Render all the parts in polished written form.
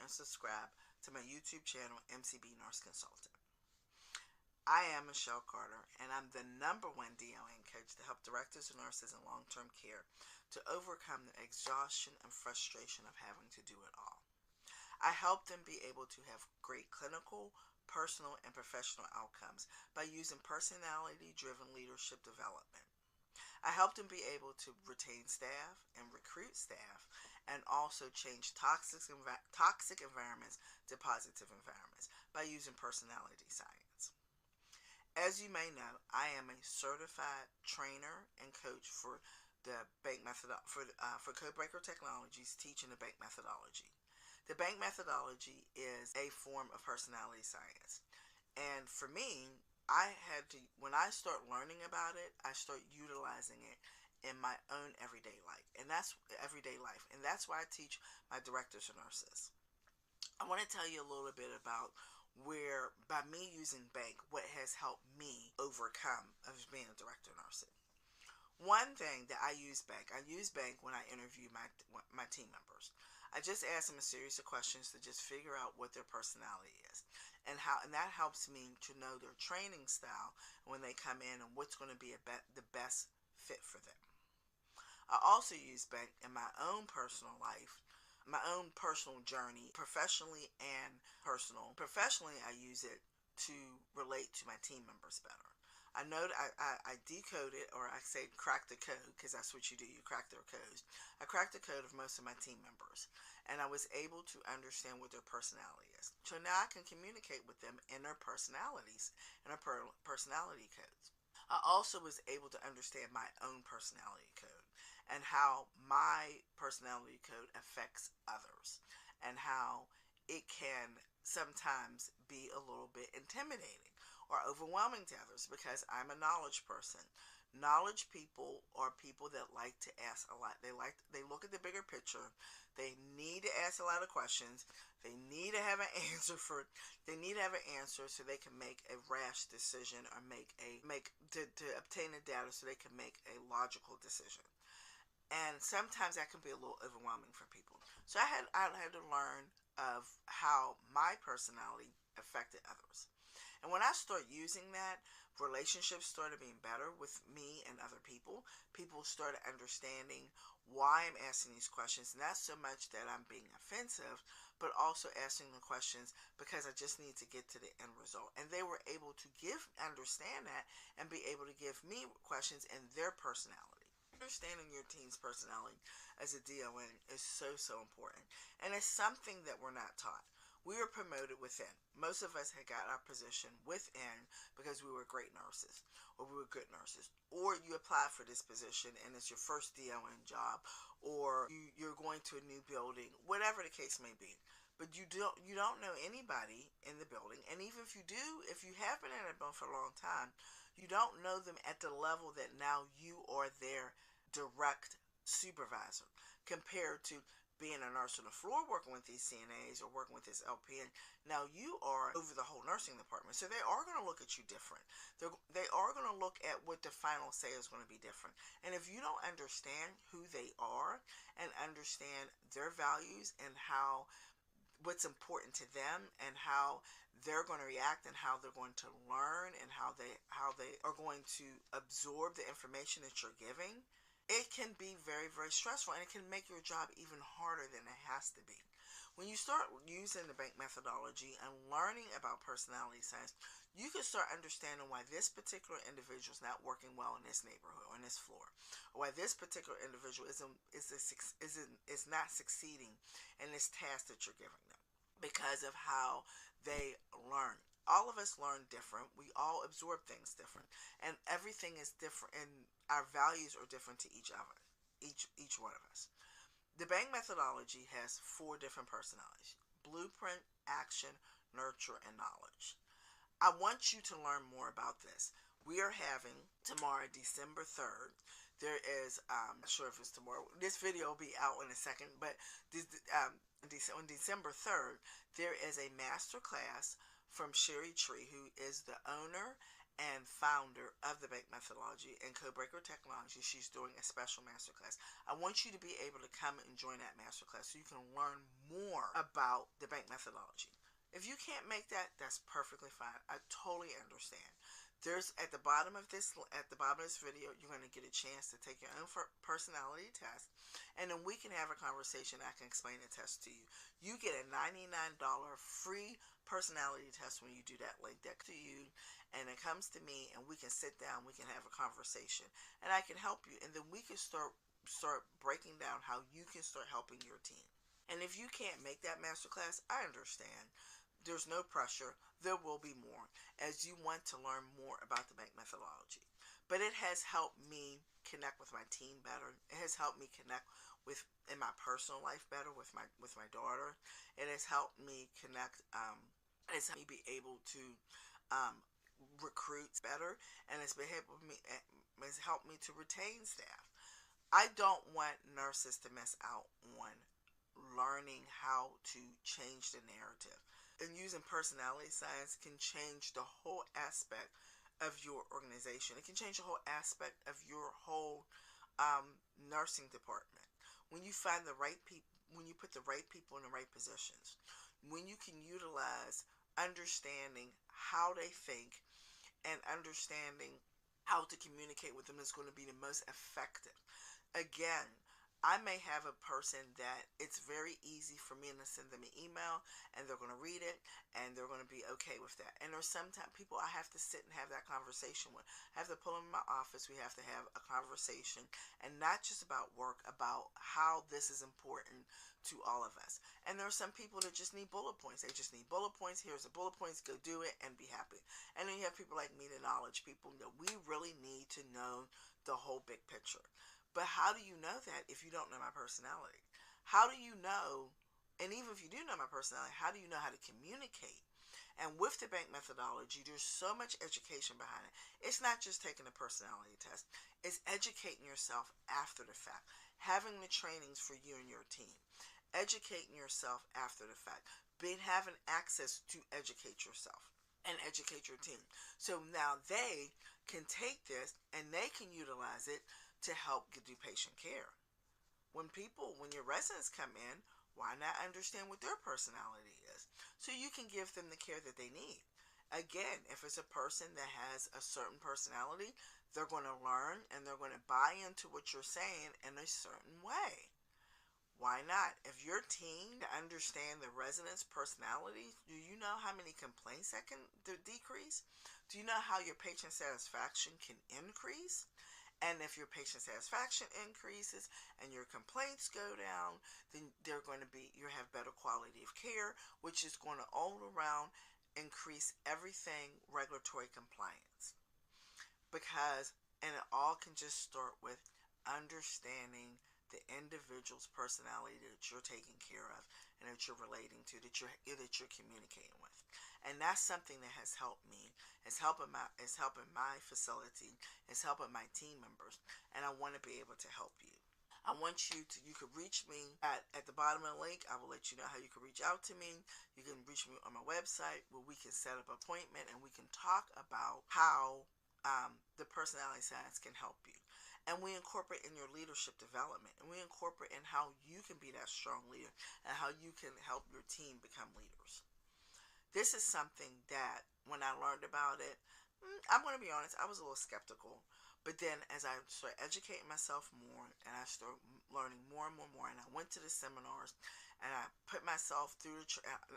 and subscribe to my YouTube channel, MCB Nurse Consultant. I am Michelle Carter, and I'm the #1 DON coach to help directors and nurses in long-term care to overcome the exhaustion and frustration of having to do it all. I help them be able to have great clinical, personal, and professional outcomes by using personality-driven leadership development. I help them be able to retain staff and recruit staff, and also change toxic environments to positive environments by using personality science. As you may know, I am a certified trainer and coach for the bank method for Codebreaker Technologies, teaching the bank methodology. The bank methodology is a form of personality science, and for me, when I start learning about it, I start utilizing it in my own everyday life, and that's why I teach my directors and nurses. I want to tell you a little bit about where, by me using bank, what has helped me overcome as being a director of nursing. One thing that I use bank when I interview my team members. I just ask them a series of questions to just figure out what their personality is, and that helps me to know their training style when they come in and what's going to be the best fit for them. I also use bank in my own personal life, my own personal journey, professionally and personal. Professionally, I use it to relate to my team members better. I know that I decode it, or I say crack the code, because that's what you do, you crack their codes. I cracked the code of most of my team members, and I was able to understand what their personality is. So now I can communicate with them in their personalities and their personality codes. I also was able to understand my own personality code and how my personality code affects others, and how it can sometimes be a little bit intimidating or overwhelming to others, because I'm a knowledge person. Knowledge people are people that like to ask a lot. They look at the bigger picture. They need to ask a lot of questions. They need to have an answer so they can make a rash decision, or to obtain the data so they can make a logical decision. And sometimes that can be a little overwhelming for people. So I had to learn of how my personality affected others. And when I started using that, relationships started being better with me and other people. People started understanding why I'm asking these questions. Not so much that I'm being offensive, but also asking the questions because I just need to get to the end result. And they were able to understand that and be able to give me questions in their personality. Understanding your team's personality as a DON is so important. And it's something that we're not taught. We were promoted within. Most of us had got our position within because we were great nurses, or we were good nurses, or you applied for this position and it's your first DON job, or you're going to a new building, whatever the case may be. But you don't know anybody in the building, and even if you have been in a building for a long time, you don't know them at the level that now you are their direct supervisor, compared to being a nurse on the floor working with these CNAs or working with this LPN. Now you are over the whole nursing department, so they are going to look at you different. They are going to look at what the final say is going to be different. And if you don't understand who they are and understand their values and what's important to them, and how they're going to react, and how they're going to learn, and how they are going to absorb the information that you're giving, it can be very, very stressful, and it can make your job even harder than it has to be. When you start using the bank methodology and learning about personality science, you can start understanding why this particular individual is not working well in this neighborhood or on this floor, or why this particular individual is not succeeding in this task that you're giving them, because of how they learn. All of us learn different. We all absorb things different, and everything is different, and our values are different to each one of us. The bank methodology has 4 different personalities: blueprint, action, nurture, and knowledge. I want you to learn more about this. We are having tomorrow, December 3rd. There is, I'm not sure if it's tomorrow. This video will be out in a second, but on December 3rd, there is a masterclass from Sherry Tree, who is the owner and founder of the bank methodology and Codebreaker Technology. She's doing a special masterclass. I want you to be able to come and join that masterclass so you can learn more about the bank methodology. If you can't make that, that's perfectly fine. I totally understand. There's at the bottom of this video, you're going to get a chance to take your own personality test, and then we can have a conversation. I can explain the test to you. You get a $99 free personality test when you do that link. That to you, and it comes to me, and we can sit down. We can have a conversation, and I can help you, and then we can start breaking down how you can start helping your team. And if you can't make that masterclass, I understand. There's no pressure. There will be more as you want to learn more about the bank methodology. But it has helped me connect with my team better. It has helped me connect with in my personal life better with my daughter. It has helped me connect. It's helped me be able to recruit better, and it's helped me to retain staff. I don't want nurses to miss out on learning how to change the narrative. And using personality science can change the whole aspect of your organization. It can change the whole aspect of your whole nursing department. When you find the right people, when you put the right people in the right positions, when you can utilize understanding how they think and understanding how to communicate with them is going to be the most effective. Again, I may have a person that it's very easy for me to send them an email, and they're going to read it and they're going to be okay with that. And there's sometimes people I have to sit and have that conversation with. I have to pull them in my office. We have to have a conversation, and not just about work, about how this is important to all of us. And there are some people that just need bullet points. They just need bullet points. Here's the bullet points. Go do it and be happy. And then you have people like me, the knowledge people, that we really need to know the whole big picture. But how do you know that if you don't know my personality? How do you know, and even if you do know my personality, how do you know how to communicate? And with the bank methodology, there's so much education behind it. It's not just taking a personality test. It's educating yourself after the fact. Having the trainings for you and your team. Educating yourself after the fact. Having access to educate yourself and educate your team. So now they can take this and they can utilize it to help do patient care. When your residents come in, why not understand what their personality is? So you can give them the care that they need. Again, if it's a person that has a certain personality, they're going to learn and they're going to buy into what you're saying in a certain way. Why not? If your team understand the residents' personality, do you know how many complaints that can decrease? Do you know how your patient satisfaction can increase? And if your patient satisfaction increases and your complaints go down, then you have better quality of care, which is going to all around increase everything regulatory compliance. And it all can just start with understanding the individual's personality that you're taking care of and that you're relating to, that you're communicating with. And that's something that has helped me. It's helping my facility. It's helping my team members. And I want to be able to help you. I want you can reach me at the bottom of the link. I will let you know how you can reach out to me. You can reach me on my website where we can set up an appointment and we can talk about how the personality science can help you. And we incorporate in your leadership development. And we incorporate in how you can be that strong leader and how you can help your team become leaders. This is something that when I learned about it, I'm going to be honest, I was a little skeptical. But then as I started educating myself more and I started learning more and more, and I went to the seminars and I put myself through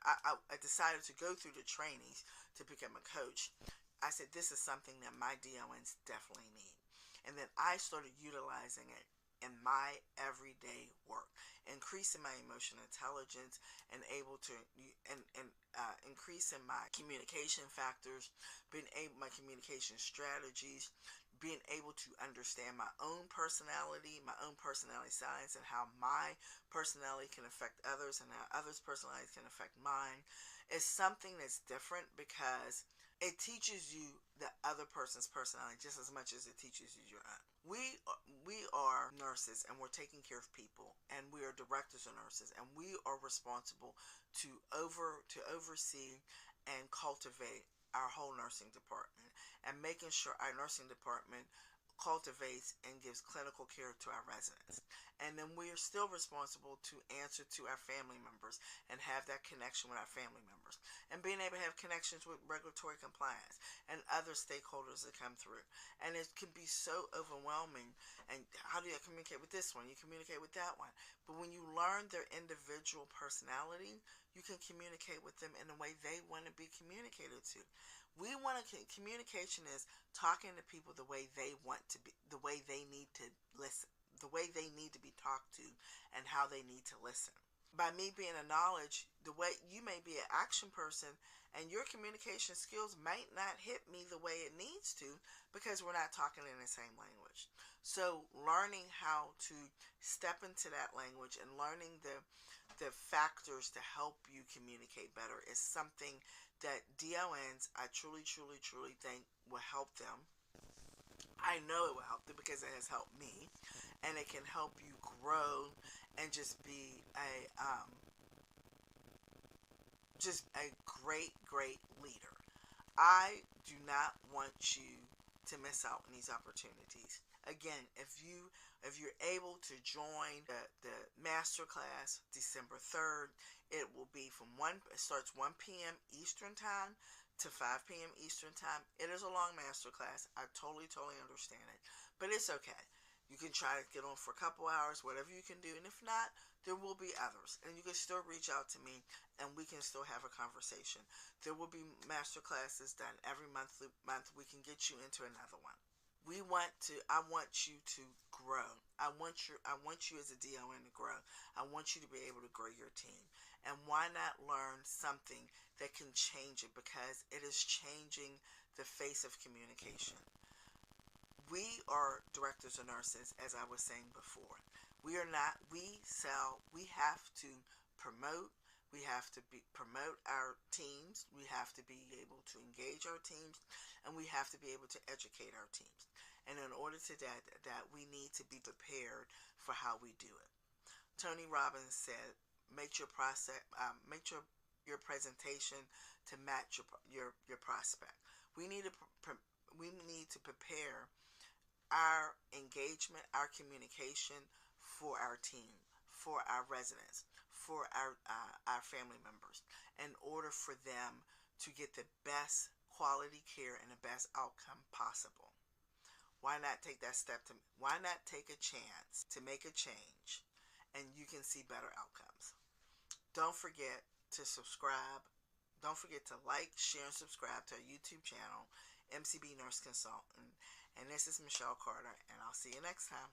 I decided to go through the trainings to become a coach. I said, this is something that my DONs definitely need. And then I started utilizing it in my everyday work, increasing my emotional intelligence and increasing my communication factors, my communication strategies, being able to understand my own personality science, and how my personality can affect others and how others' personalities can affect mine. Is something that's different because it teaches you the other person's personality just as much as it teaches you your own. We are nurses and we're taking care of people, and we are directors of nurses, and we are responsible to oversee and cultivate our whole nursing department. and making sure our nursing department cultivates and gives clinical care to our residents. And then we are still responsible to answer to our family members and have that connection with our family members, and being able to have connections with regulatory compliance and other stakeholders that come through. And it can be so overwhelming. And how do you communicate with this one? You communicate with that one. But when you learn their individual personality, you can communicate with them in the way they want to be communicated to. We want to communication is talking to people the way they want to be, the way they need to listen, the way they need to be talked to, and how they need to listen. By me being a knowledge, the way you may be an action person and your communication skills might not hit me the way it needs to, because we're not talking in the same language. So learning how to step into that language and learning the factors to help you communicate better is something that DONs, I truly, truly, truly think will help them. I know it will help them because it has helped me, and it can help you grow and just be a great, great leader. I do not want you to miss out on these opportunities. Again, if you're able to join the masterclass December 3rd, it will be it starts 1 p.m. Eastern time to 5 p.m. Eastern time. It is a long masterclass. I totally, totally understand it, but it's okay. You can try to get on for a couple hours, whatever you can do, and if not, there will be others, and you can still reach out to me, and we can still have a conversation. There will be master classes done every month. We can get you into another one. I want you to grow. I want you as a DON to grow. I want you to be able to grow your team. And why not learn something that can change it, because it is changing the face of communication. We are directors of nurses, as I was saying before. We have to promote. We have to promote our teams. We have to be able to engage our teams, and we have to be able to educate our teams. And in order to that we need to be prepared for how we do it. Tony Robbins said, make your your presentation to match your prospect. We need to prepare our engagement, our communication for our team, for our residents, for our family members, in order for them to get the best quality care and the best outcome possible. Why not take that step why not take a chance to make a change, and you can see better outcomes. Don't forget to subscribe. Don't forget to like, share, and subscribe to our YouTube channel, MCB Nurse Consultant. And this is Michelle Carter, and I'll see you next time.